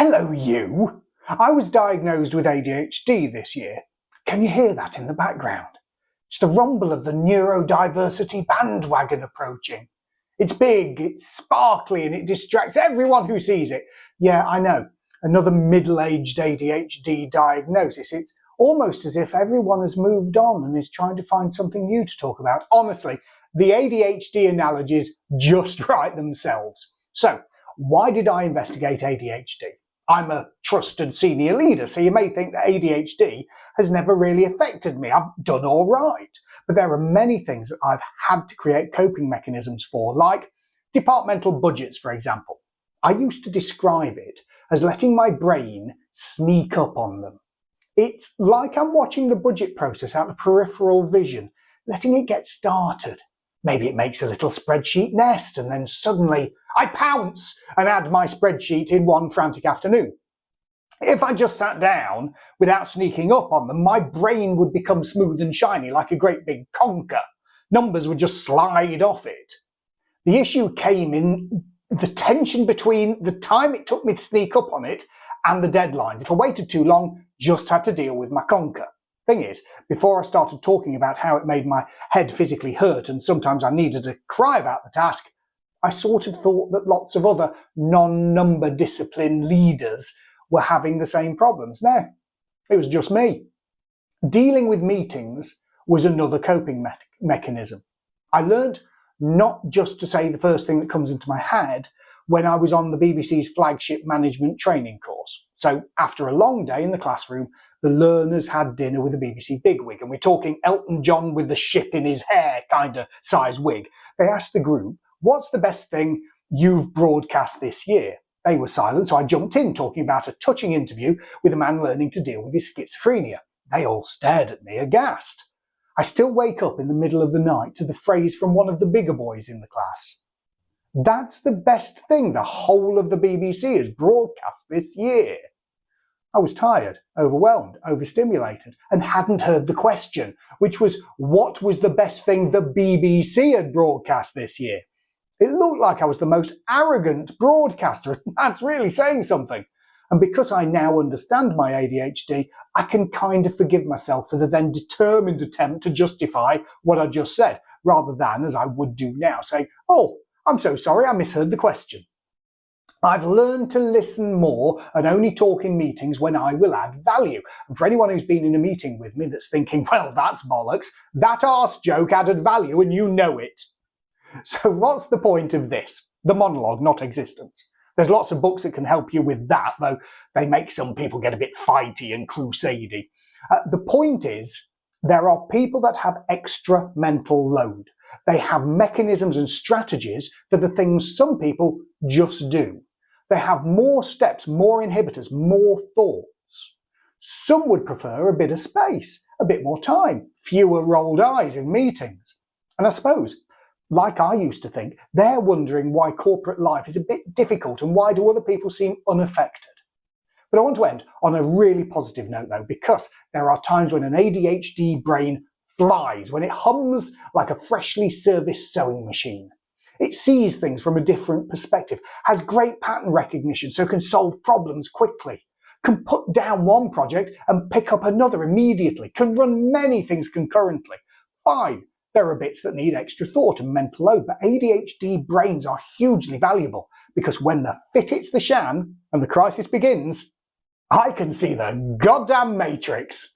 Hello, you! I was diagnosed with ADHD this year. Can you hear that in the background? It's the rumble of the neurodiversity bandwagon approaching. It's big, it's sparkly, and it distracts everyone who sees it. Yeah, I know, another middle-aged ADHD diagnosis. It's almost as if everyone has moved on and is trying to find something new to talk about. Honestly, the ADHD analogies just write themselves. So, why did I investigate ADHD? I'm a trusted senior leader, so you may think that ADHD has never really affected me. I've done all right. But there are many things that I've had to create coping mechanisms for, like departmental budgets, for example. I used to describe it as letting my brain sneak up on them. It's like I'm watching the budget process out of peripheral vision, letting it get started. Maybe it makes a little spreadsheet nest and then suddenly I pounce and add my spreadsheet in one frantic afternoon. If I just sat down without sneaking up on them, my brain would become smooth and shiny like a great big conker. Numbers would just slide off it. The issue came in the tension between the time it took me to sneak up on it and the deadlines. If I waited too long, just had to deal with my conker. Thing is, before I started talking about how it made my head physically hurt and sometimes I needed to cry about the task, I sort of thought that lots of other non-number discipline leaders were having the same problems. No, it was just me. Dealing with meetings was another coping mechanism. I learned not just to say the first thing that comes into my head when I was on the BBC's flagship management training course. So after a long day in the classroom, the learners had dinner with a BBC bigwig, and we're talking Elton John with the ship in his hair kind of size wig. They asked the group, what's the best thing you've broadcast this year? They were silent, so I jumped in talking about a touching interview with a man learning to deal with his schizophrenia. They all stared at me aghast. I still wake up in the middle of the night to the phrase from one of the bigger boys in the class. That's the best thing the whole of the BBC has broadcast this year. I was tired, overwhelmed, overstimulated, and hadn't heard the question, which was, what was the best thing the BBC had broadcast this year? It looked like I was the most arrogant broadcaster. That's really saying something. And because I now understand my ADHD, I can kind of forgive myself for the then determined attempt to justify what I just said, rather than, as I would do now, say, oh, I'm so sorry, I misheard the question. I've learned to listen more and only talk in meetings when I will add value. And for anyone who's been in a meeting with me that's thinking, well, that's bollocks, that arse joke added value and you know it. So what's the point of this? The monologue, not existence. There's lots of books that can help you with that, though they make some people get a bit fighty and crusadey. The point is, there are people that have extra mental load. They have mechanisms and strategies for the things some people just do. They have more steps, more inhibitors, more thoughts. Some would prefer a bit of space, a bit more time, fewer rolled eyes in meetings. And I suppose, like I used to think, they're wondering why corporate life is a bit difficult and why do other people seem unaffected. But I want to end on a really positive note though, because there are times when an ADHD brain flies, when it hums like a freshly serviced sewing machine. It sees things from a different perspective, has great pattern recognition so can solve problems quickly, can put down one project and pick up another immediately, can run many things concurrently. Fine, there are bits that need extra thought and mental load, but ADHD brains are hugely valuable because when the fit hits the shan and the crisis begins, I can see the goddamn matrix.